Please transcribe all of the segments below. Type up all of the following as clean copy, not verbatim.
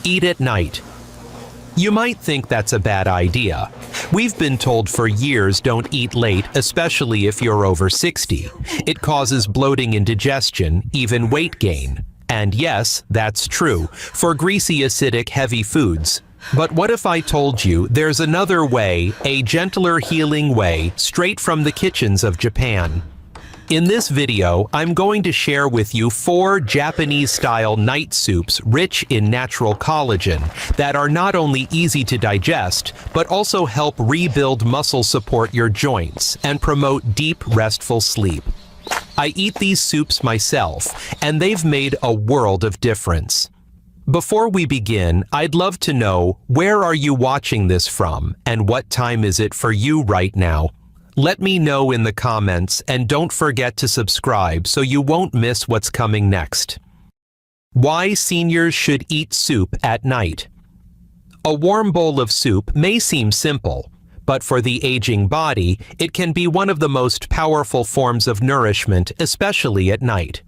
Eat at night. You might think that's a bad idea. We've been told for years don't eat late, especially if you're over 60. It causes bloating, indigestion, even weight gain. And yes, that's true, for greasy, acidic, heavy foods. But what if I told you there's another way, a gentler, healing way, straight from the kitchens of Japan? In this video, I'm going to share with you 4 Japanese-style night soups rich in natural collagen that are not only easy to digest, but also help rebuild muscle, support your joints, and promote deep, restful sleep. I eat these soups myself, and they've made a world of difference. Before we begin, I'd love to know, where are you watching this from, and what time is it for you right now? Let me know in the comments, and don't forget to subscribe so you won't miss what's coming next. Why seniors should eat soup at night. A warm bowl of soup may seem simple, but for the aging body, it can be one of the most powerful forms of nourishment, especially at night.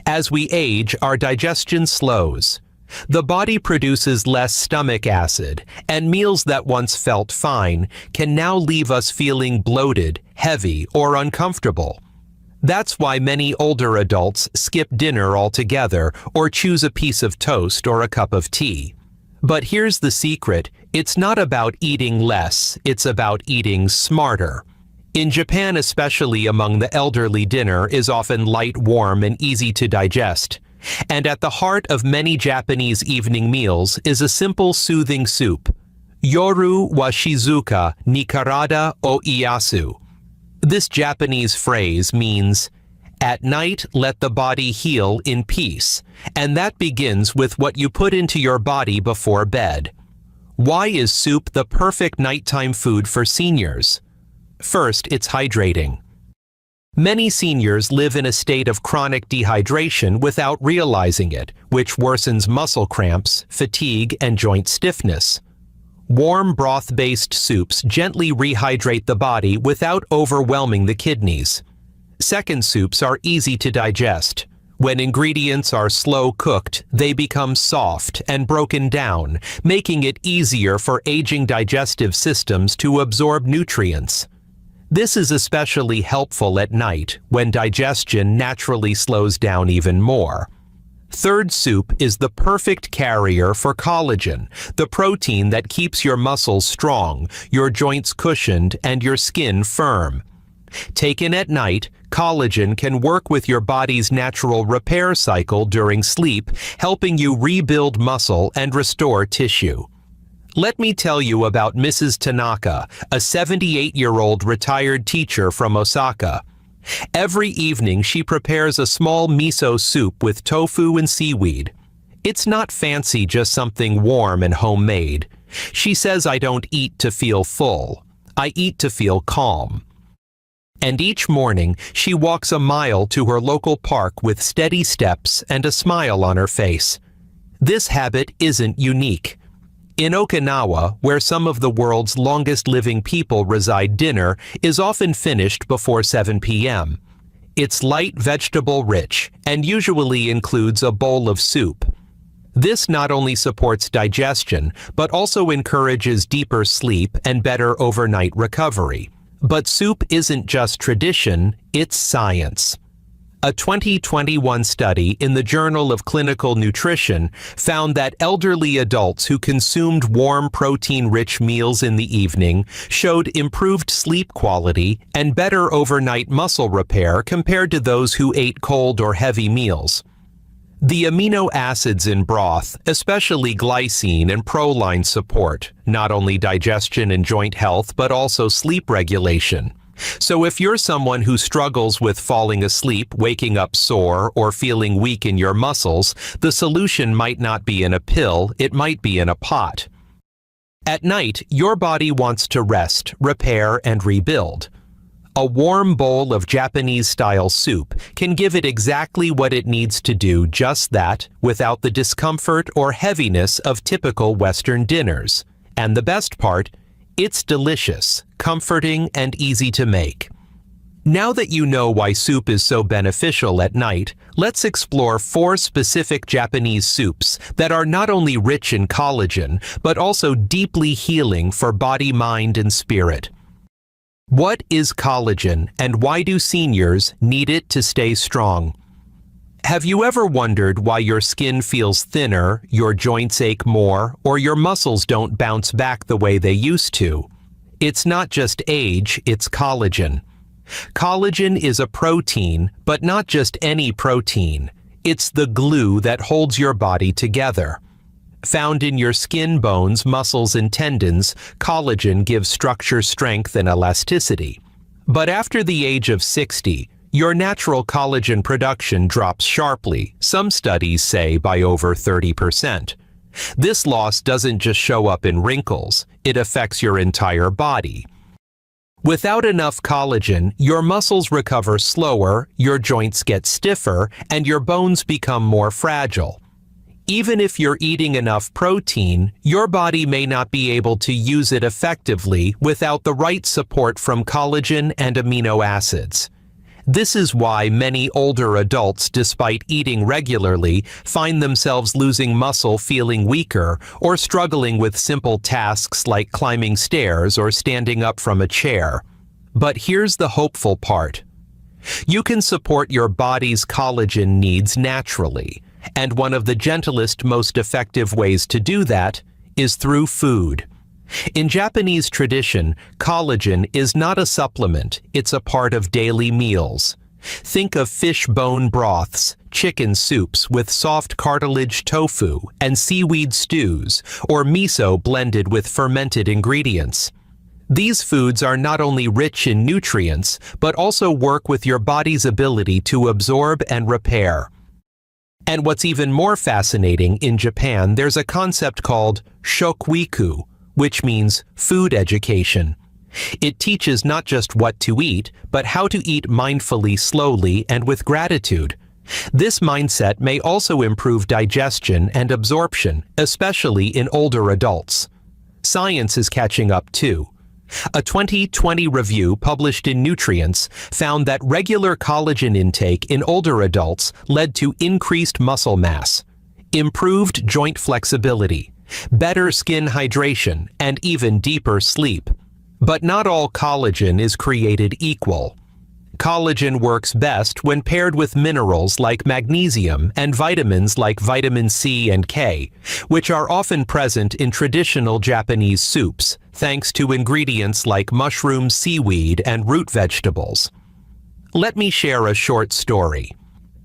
As we age, our digestion slows. The body produces less stomach acid, and meals that once felt fine can now leave us feeling bloated, heavy, or uncomfortable. That's why many older adults skip dinner altogether or choose a piece of toast or a cup of tea. But here's the secret: it's not about eating less, it's about eating smarter. In Japan, especially among the elderly, dinner is often light, warm, and easy to digest. And at the heart of many Japanese evening meals is a simple, soothing soup. Yoru wa shizuka ni karada o iyasu. This Japanese phrase means, at night let the body heal in peace, and that begins with what you put into your body before bed. Why is soup the perfect nighttime food for seniors? First, it's hydrating. Many seniors live in a state of chronic dehydration without realizing it, which worsens muscle cramps, fatigue, and joint stiffness. Warm broth-based soups gently rehydrate the body without overwhelming the kidneys. Second, soups are easy to digest. When ingredients are slow cooked, they become soft and broken down, making it easier for aging digestive systems to absorb nutrients. This is especially helpful at night, when digestion naturally slows down even more. Third, soup is the perfect carrier for collagen, the protein that keeps your muscles strong, your joints cushioned, and your skin firm. Taken at night, collagen can work with your body's natural repair cycle during sleep, helping you rebuild muscle and restore tissue. Let me tell you about Mrs. Tanaka, a 78-year-old retired teacher from Osaka. Every evening she prepares a small miso soup with tofu and seaweed. It's not fancy, just something warm and homemade. She says, I don't eat to feel full. I eat to feel calm. And each morning she walks a mile to her local park with steady steps and a smile on her face. This habit isn't unique. In Okinawa, where some of the world's longest living people reside, dinner is often finished before 7 p.m. It's light, vegetable-rich, and usually includes a bowl of soup. This not only supports digestion, but also encourages deeper sleep and better overnight recovery. But soup isn't just tradition, it's science. A 2021 study in the Journal of Clinical Nutrition found that elderly adults who consumed warm, protein-rich meals in the evening showed improved sleep quality and better overnight muscle repair compared to those who ate cold or heavy meals. The amino acids in broth, especially glycine and proline, support not only digestion and joint health but also sleep regulation. So if you're someone who struggles with falling asleep, waking up sore, or feeling weak in your muscles, the solution might not be in a pill, it might be in a pot. At night, your body wants to rest, repair, and rebuild. A warm bowl of Japanese-style soup can give it exactly what it needs to do just that, without the discomfort or heaviness of typical Western dinners. And the best part, it's delicious, comforting, and easy to make. Now that you know why soup is so beneficial at night, Let's explore 4 specific Japanese soups that are not only rich in collagen, but also deeply healing for body, mind, and spirit. What is collagen, and why do seniors need it to stay strong? Have you ever wondered why your skin feels thinner, your joints ache more, or your muscles don't bounce back the way they used to? It's not just age, it's collagen. Collagen is a protein, but not just any protein. It's the glue that holds your body together. Found in your skin, bones, muscles, and tendons, collagen gives structure, strength, and elasticity. But after the age of 60, your natural collagen production drops sharply, some studies say by over 30%. This loss doesn't just show up in wrinkles, it affects your entire body. Without enough collagen, your muscles recover slower, your joints get stiffer, and your bones become more fragile. Even if you're eating enough protein, your body may not be able to use it effectively without the right support from collagen and amino acids. This is why many older adults, despite eating regularly, find themselves losing muscle, feeling weaker, or struggling with simple tasks like climbing stairs or standing up from a chair. But here's the hopeful part. You can support your body's collagen needs naturally, and one of the gentlest, most effective ways to do that is through food. In Japanese tradition, collagen is not a supplement, it's a part of daily meals. Think of fish bone broths, chicken soups with soft cartilage tofu, and seaweed stews, or miso blended with fermented ingredients. These foods are not only rich in nutrients, but also work with your body's ability to absorb and repair. And what's even more fascinating, in Japan, there's a concept called shokuiku, which means food education. It teaches not just what to eat, but how to eat mindfully, slowly, and with gratitude. This mindset may also improve digestion and absorption, especially in older adults. Science is catching up too. A 2020 review published in Nutrients found that regular collagen intake in older adults led to increased muscle mass, improved joint flexibility, better skin hydration, and even deeper sleep. But not all collagen is created equal. Collagen works best when paired with minerals like magnesium and vitamins like vitamin C and K, which are often present in traditional Japanese soups, thanks to ingredients like mushrooms, seaweed, and root vegetables. Let me share a short story.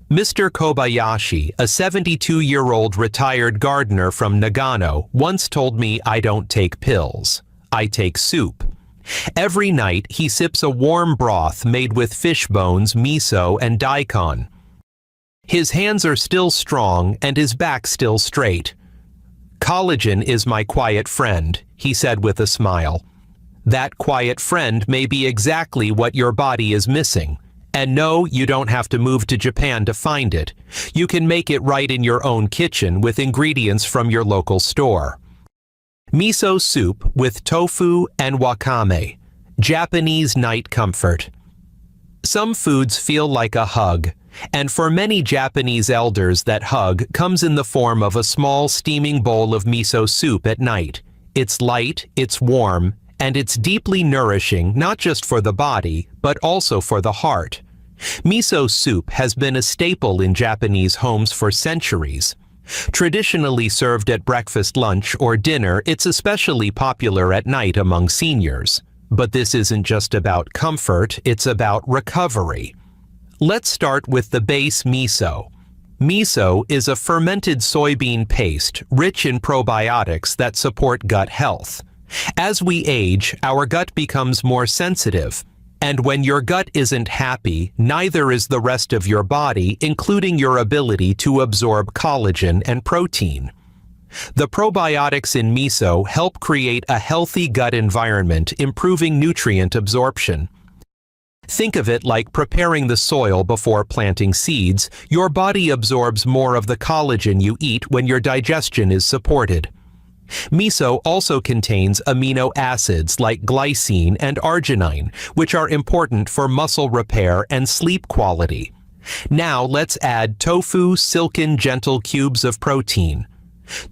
Mr. Kobayashi, a 72-year-old retired gardener from Nagano, once told me, "I don't take pills. I take soup." Every night, he sips a warm broth made with fish bones, miso, and daikon. His hands are still strong and his back still straight. "Collagen is my quiet friend," he said with a smile. That quiet friend may be exactly what your body is missing. And no, you don't have to move to Japan to find it. You can make it right in your own kitchen with ingredients from your local store. Miso soup with tofu and wakame. Japanese night comfort. Some foods feel like a hug, and for many Japanese elders that hug comes in the form of a small steaming bowl of miso soup at night. It's light, it's warm, and it's deeply nourishing not just for the body, but also for the heart. Miso soup has been a staple in Japanese homes for centuries. Traditionally served at breakfast, lunch, or dinner, it's especially popular at night among seniors. But this isn't just about comfort, it's about recovery. Let's start with the base miso. Miso is a fermented soybean paste rich in probiotics that support gut health. As we age, our gut becomes more sensitive, and when your gut isn't happy, neither is the rest of your body, including your ability to absorb collagen and protein. The probiotics in miso help create a healthy gut environment, improving nutrient absorption. Think of it like preparing the soil before planting seeds. Your body absorbs more of the collagen you eat when your digestion is supported. Miso also contains amino acids like glycine and arginine, which are important for muscle repair and sleep quality. Now let's add tofu silken gentle cubes of protein.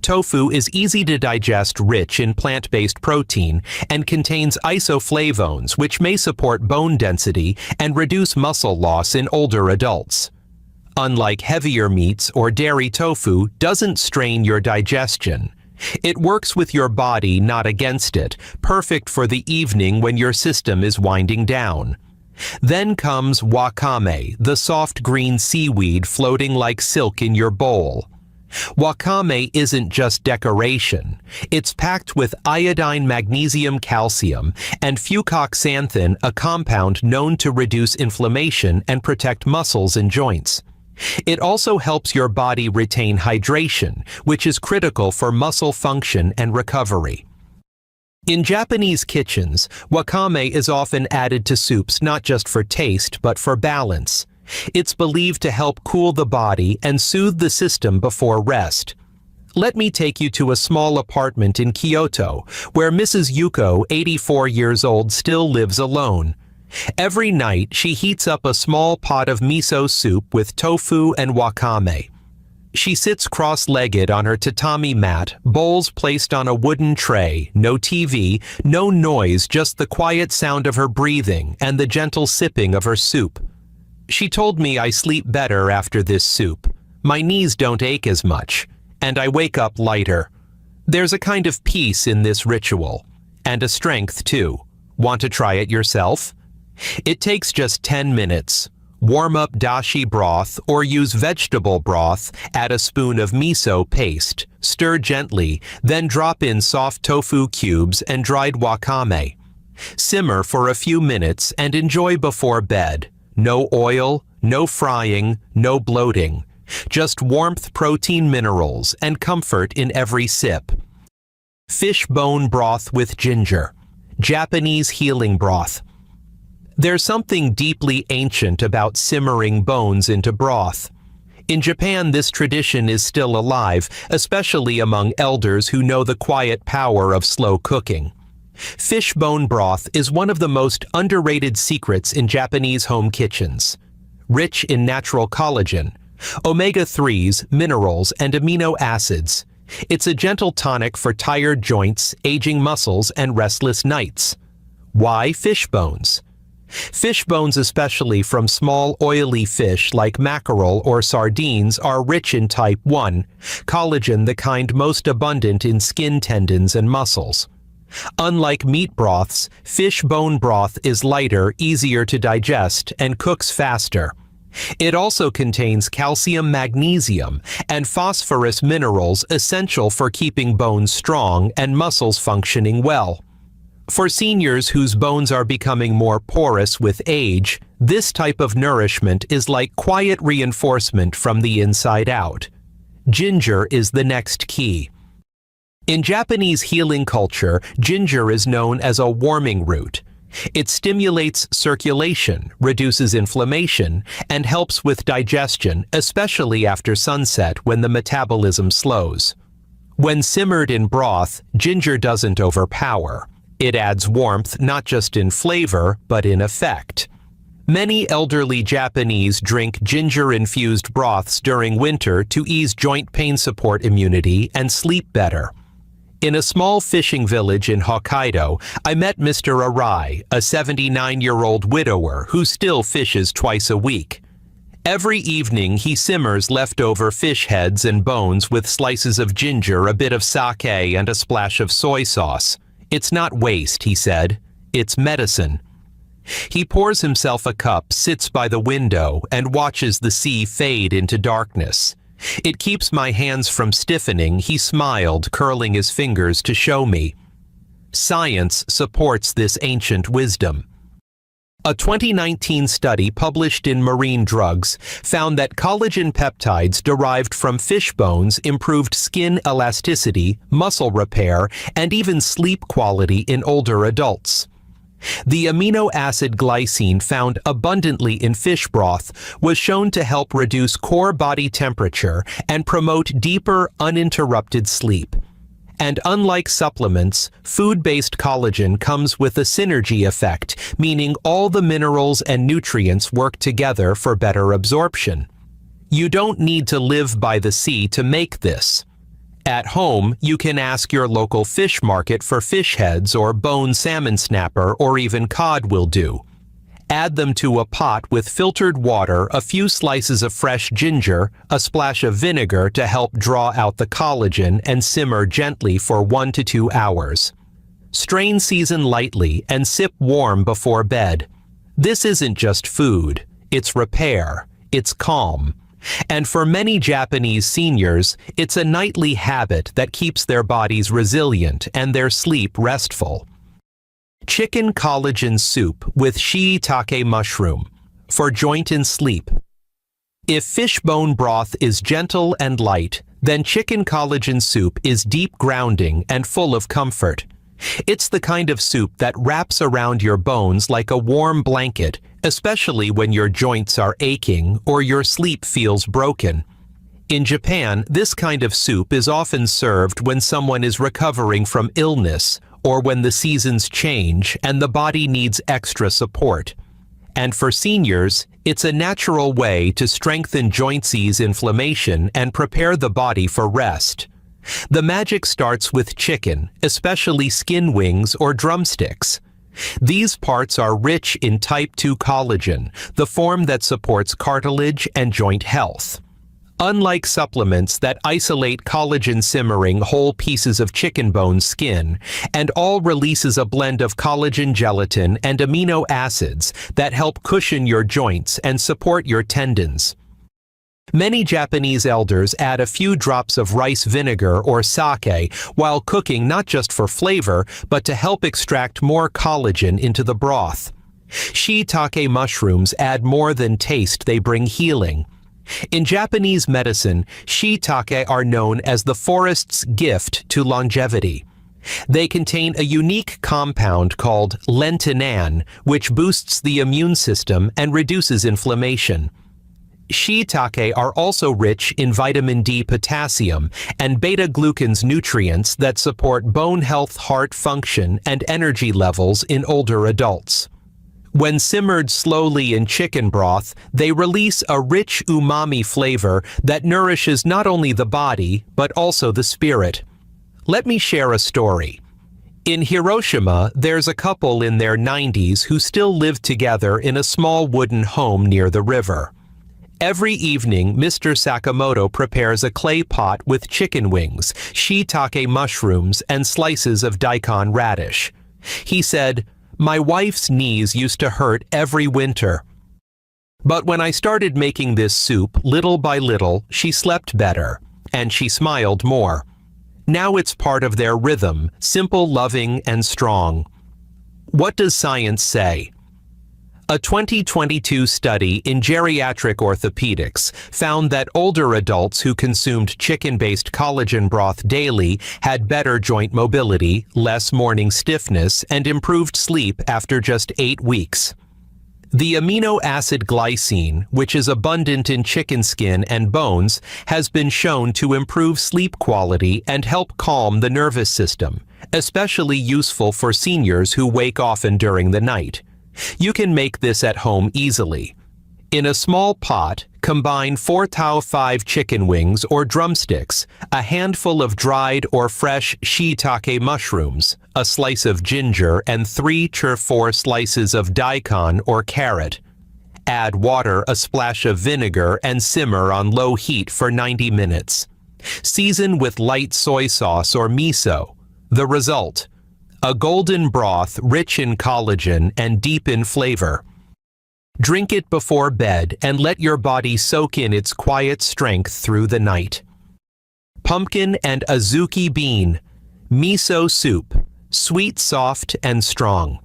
Tofu is easy to digest, rich in plant-based protein, and contains isoflavones which may support bone density and reduce muscle loss in older adults. Unlike heavier meats or dairy, tofu doesn't strain your digestion. It works with your body, not against it, perfect for the evening when your system is winding down. Then comes wakame, the soft green seaweed floating like silk in your bowl. Wakame isn't just decoration. It's packed with iodine, magnesium, calcium, and fucoxanthin, a compound known to reduce inflammation and protect muscles and joints. It also helps your body retain hydration, which is critical for muscle function and recovery. In Japanese kitchens, wakame is often added to soups not just for taste but for balance. It's believed to help cool the body and soothe the system before rest. Let me take you to a small apartment in Kyoto, where Mrs. Yuko, 84 years old, still lives alone. Every night, she heats up a small pot of miso soup with tofu and wakame. She sits cross-legged on her tatami mat, bowls placed on a wooden tray, no TV, no noise, just the quiet sound of her breathing and the gentle sipping of her soup. She told me I sleep better after this soup. My knees don't ache as much, and I wake up lighter. There's a kind of peace in this ritual, and a strength too. Want to try it yourself? It takes just 10 minutes. Warm up dashi broth or use vegetable broth, add a spoon of miso paste, stir gently, then drop in soft tofu cubes and dried wakame. Simmer for a few minutes and enjoy before bed. No oil, no frying, no bloating. Just warmth, protein, minerals, and comfort in every sip. Fish bone broth with ginger. Japanese healing broth. There's something deeply ancient about simmering bones into broth. In Japan, this tradition is still alive, especially among elders who know the quiet power of slow cooking. Fish bone broth is one of the most underrated secrets in Japanese home kitchens. Rich in natural collagen, omega-3s, minerals, and amino acids, it's a gentle tonic for tired joints, aging muscles, and restless nights. Why fish bones? Fish bones, especially from small oily fish like mackerel or sardines, are rich in type 1 collagen, the kind most abundant in skin, tendons, and muscles. Unlike meat broths, fish bone broth is lighter, easier to digest, and cooks faster. It also contains calcium, magnesium, and phosphorus minerals essential for keeping bones strong and muscles functioning well. For seniors whose bones are becoming more porous with age, this type of nourishment is like quiet reinforcement from the inside out. Ginger is the next key. In Japanese healing culture, ginger is known as a warming root. It stimulates circulation, reduces inflammation, and helps with digestion, especially after sunset when the metabolism slows. When simmered in broth, ginger doesn't overpower. It adds warmth not just in flavor, but in effect. Many elderly Japanese drink ginger-infused broths during winter to ease joint pain, support immunity, and sleep better. In a small fishing village in Hokkaido, I met Mr. Arai, a 79-year-old widower who still fishes twice a week. Every evening he simmers leftover fish heads and bones with slices of ginger, a bit of sake, and a splash of soy sauce. It's not waste, he said. It's medicine. He pours himself a cup, sits by the window, and watches the sea fade into darkness. It keeps my hands from stiffening, he smiled, curling his fingers to show me. Science supports this ancient wisdom. A 2019 study published in Marine Drugs found that collagen peptides derived from fish bones improved skin elasticity, muscle repair, and even sleep quality in older adults. The amino acid glycine found abundantly in fish broth was shown to help reduce core body temperature and promote deeper, uninterrupted sleep. And unlike supplements, food-based collagen comes with a synergy effect, meaning all the minerals and nutrients work together for better absorption. You don't need to live by the sea to make this. At home, you can ask your local fish market for fish heads or bone salmon snapper, or even cod will do. Add them to a pot with filtered water, a few slices of fresh ginger, a splash of vinegar to help draw out the collagen, and simmer gently for 1 to 2 hours. Strain, season lightly, and sip warm before bed. This isn't just food, it's repair, it's calm. And for many Japanese seniors, it's a nightly habit that keeps their bodies resilient and their sleep restful. Chicken collagen soup with shiitake mushroom for joint and sleep. If fish bone broth is gentle and light, then chicken collagen soup is deep grounding and full of comfort. It's the kind of soup that wraps around your bones like a warm blanket, especially when your joints are aching or your sleep feels broken. In Japan, this kind of soup is often served when someone is recovering from illness or when the seasons change and the body needs extra support. And for seniors, it's a natural way to strengthen joints, ease inflammation, and prepare the body for rest. The magic starts with chicken, especially skin wings or drumsticks. These parts are rich in type 2 collagen, the form that supports cartilage and joint health. Unlike supplements that isolate collagen, simmering whole pieces of chicken bone skin, and all releases a blend of collagen, gelatin, and amino acids that help cushion your joints and support your tendons. Many Japanese elders add a few drops of rice vinegar or sake while cooking, not just for flavor, but to help extract more collagen into the broth. Shiitake mushrooms add more than taste, they bring healing. In Japanese medicine, shiitake are known as the forest's gift to longevity. They contain a unique compound called lentinan, which boosts the immune system and reduces inflammation. Shiitake are also rich in vitamin D, potassium, and beta-glucans, nutrients that support bone health, heart function, and energy levels in older adults. When simmered slowly in chicken broth, they release a rich umami flavor that nourishes not only the body, but also the spirit. Let me share a story. In Hiroshima, there's a couple in their 90s who still live together in a small wooden home near the river. Every evening, Mr. Sakamoto prepares a clay pot with chicken wings, shiitake mushrooms, and slices of daikon radish. He said, "My wife's knees used to hurt every winter. But when I started making this soup, little by little, she slept better, and she smiled more. Now it's part of their rhythm, simple, loving, and strong." What does science say? A 2022 study in geriatric orthopedics found that older adults who consumed chicken-based collagen broth daily had better joint mobility, less morning stiffness, and improved sleep after just 8 weeks. The amino acid glycine, which is abundant in chicken skin and bones, has been shown to improve sleep quality and help calm the nervous system, especially useful for seniors who wake often during the night. You can make this at home easily. In a small pot, combine 4 to 5 chicken wings or drumsticks, a handful of dried or fresh shiitake mushrooms, a slice of ginger, and 3 to 4 slices of daikon or carrot. Add water, a splash of vinegar, and simmer on low heat for 90 minutes. Season with light soy sauce or miso. The result: a golden broth rich in collagen and deep in flavor. Drink it before bed and let your body soak in its quiet strength through the night. Pumpkin and azuki bean miso soup, sweet, soft, and strong.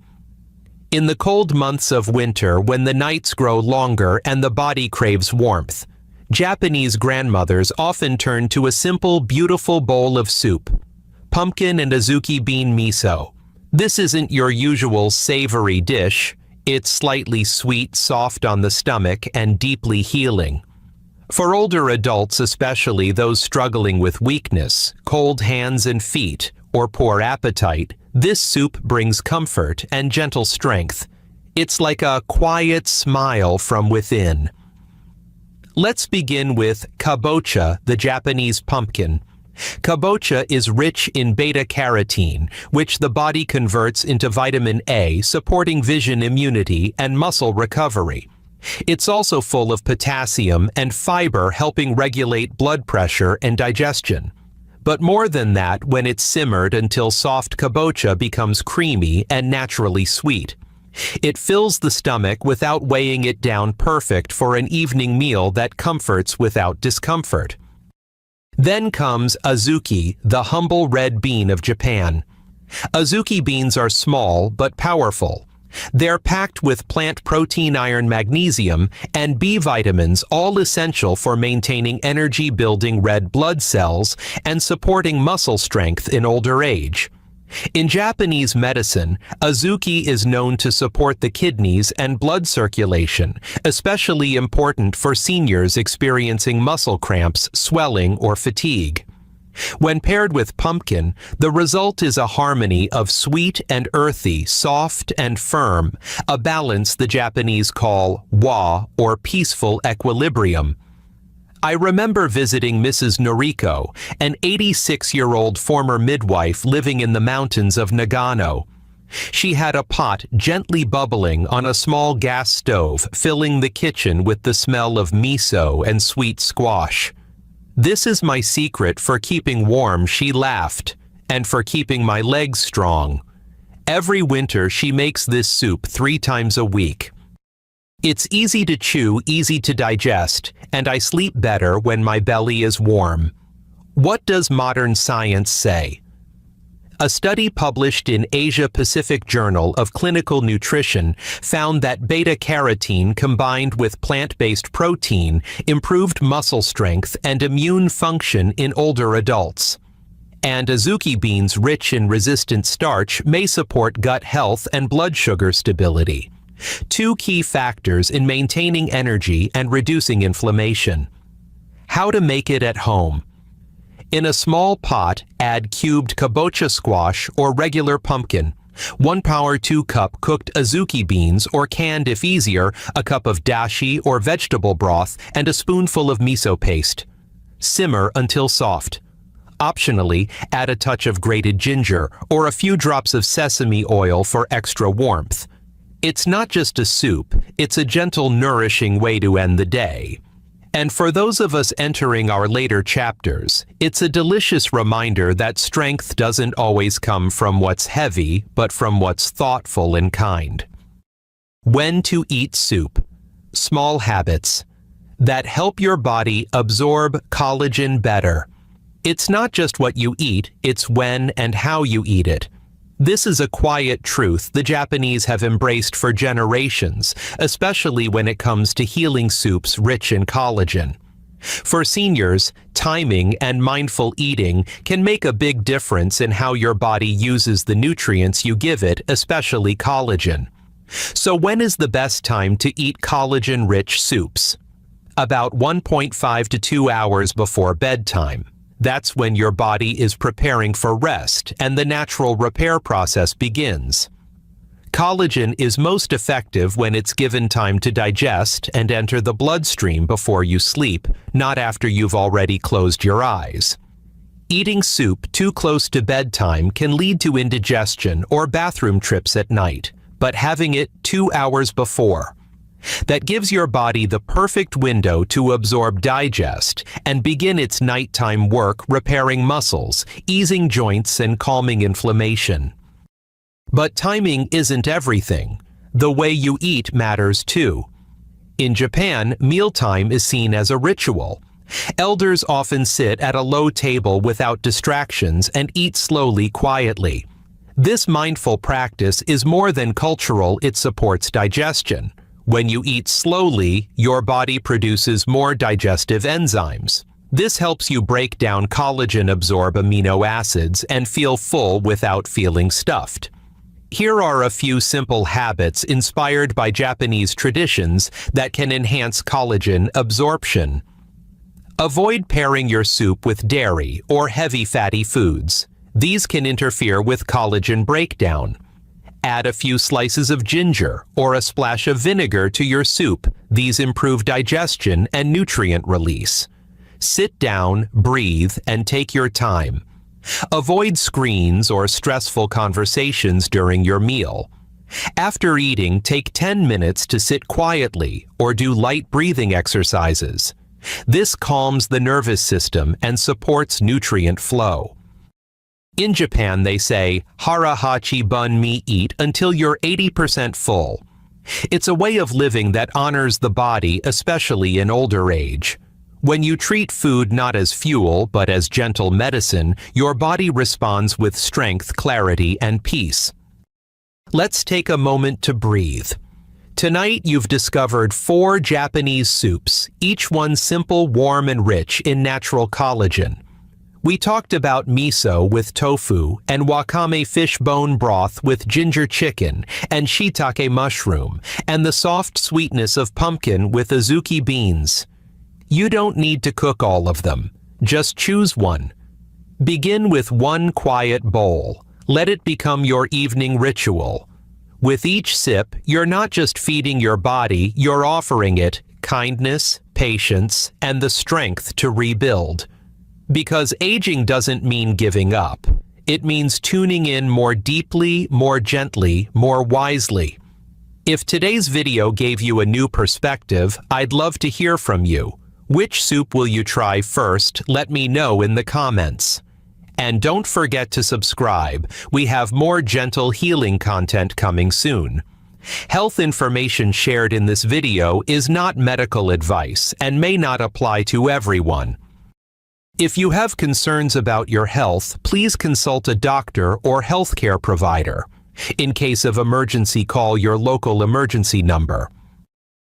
In the cold months of winter, when the nights grow longer and the body craves warmth, Japanese grandmothers often turn to a simple, beautiful bowl of soup. Pumpkin and azuki bean miso. This isn't your usual savory dish. It's slightly sweet, soft on the stomach, and deeply healing. For older adults, especially those struggling with weakness, cold hands and feet, or poor appetite, this soup brings comfort and gentle strength. It's like a quiet smile from within. Let's begin with kabocha, the Japanese pumpkin. Kabocha is rich in beta-carotene, which the body converts into vitamin A, supporting vision, immunity, and muscle recovery. It's also full of potassium and fiber, helping regulate blood pressure and digestion. But more than that, when it's simmered until soft kabocha becomes creamy and naturally sweet. It fills the stomach without weighing it down, perfect for an evening meal that comforts without discomfort. Then comes azuki, the humble red bean of Japan. Azuki beans are small but powerful. They're packed with plant protein, iron, magnesium, and B vitamins, all essential for maintaining energy-building red blood cells and supporting muscle strength in older age. In Japanese medicine, azuki is known to support the kidneys and blood circulation, especially important for seniors experiencing muscle cramps, swelling, or fatigue. When paired with pumpkin, the result is a harmony of sweet and earthy, soft and firm, a balance the Japanese call wa, or peaceful equilibrium. I remember visiting Mrs. Noriko, an 86-year-old former midwife living in the mountains of Nagano. She had a pot gently bubbling on a small gas stove, filling the kitchen with the smell of miso and sweet squash. "This is my secret for keeping warm," she laughed, "and for keeping my legs strong." Every winter she makes this soup 3 times a week. It's easy to chew, easy to digest, and I sleep better when my belly is warm. What does modern science say? A study published in Asia Pacific Journal of Clinical Nutrition found that beta-carotene combined with plant-based protein improved muscle strength and immune function in older adults. And azuki beans rich in resistant starch may support gut health and blood sugar stability. 2 key factors in maintaining energy and reducing inflammation. How to make it at home. In a small pot, add cubed kabocha squash or regular pumpkin, 1 power 2 cup cooked azuki beans, or canned if easier, a cup of dashi or vegetable broth, and a spoonful of miso paste. Simmer until soft. Optionally, add a touch of grated ginger or a few drops of sesame oil for extra warmth. It's not just a soup, it's a gentle, nourishing way to end the day. And for those of us entering our later chapters, it's a delicious reminder that strength doesn't always come from what's heavy, but from what's thoughtful and kind. When to eat soup. Small habits that help your body absorb collagen better. It's not just what you eat, it's when and how you eat it. This is a quiet truth the Japanese have embraced for generations, especially when it comes to healing soups rich in collagen. For seniors, timing and mindful eating can make a big difference in how your body uses the nutrients you give it, especially collagen. So when is the best time to eat collagen-rich soups? About 1.5 to 2 hours before bedtime. That's when your body is preparing for rest and the natural repair process begins. Collagen is most effective when it's given time to digest and enter the bloodstream before you sleep, not after you've already closed your eyes. Eating soup too close to bedtime can lead to indigestion or bathroom trips at night, but having it 2 hours before. That gives your body the perfect window to absorb, digest, and begin its nighttime work repairing muscles, easing joints, and calming inflammation. But timing isn't everything. The way you eat matters too. In Japan, mealtime is seen as a ritual. Elders often sit at a low table without distractions and eat slowly, quietly. This mindful practice is more than cultural, it supports digestion. When you eat slowly, your body produces more digestive enzymes. This helps you break down collagen, absorb amino acids, and feel full without feeling stuffed. Here are a few simple habits inspired by Japanese traditions that can enhance collagen absorption. Avoid pairing your soup with dairy or heavy fatty foods. These can interfere with collagen breakdown. Add a few slices of ginger or a splash of vinegar to your soup. These improve digestion and nutrient release. Sit down, breathe, and take your time. Avoid screens or stressful conversations during your meal. After eating, take 10 minutes to sit quietly or do light breathing exercises. This calms the nervous system and supports nutrient flow. In Japan, they say, hara hachi bun mi, eat until you're 80% full. It's a way of living that honors the body, especially in older age. When you treat food not as fuel, but as gentle medicine, your body responds with strength, clarity, and peace. Let's take a moment to breathe. Tonight, you've discovered 4 Japanese soups, each one simple, warm, and rich in natural collagen. We talked about miso with tofu and wakame fish bone broth with ginger chicken and shiitake mushroom, and the soft sweetness of pumpkin with azuki beans. You don't need to cook all of them. Just choose one. Begin with one quiet bowl. Let it become your evening ritual. With each sip, you're not just feeding your body, you're offering it kindness, patience, and the strength to rebuild. Because aging doesn't mean giving up. It means tuning in more deeply, more gently, more wisely. If today's video gave you a new perspective, I'd love to hear from you. Which soup will you try first? Let me know in the comments. And don't forget to subscribe. We have more gentle healing content coming soon. Health information shared in this video is not medical advice and may not apply to everyone. If you have concerns about your health, please consult a doctor or healthcare provider. In case of emergency, call your local emergency number.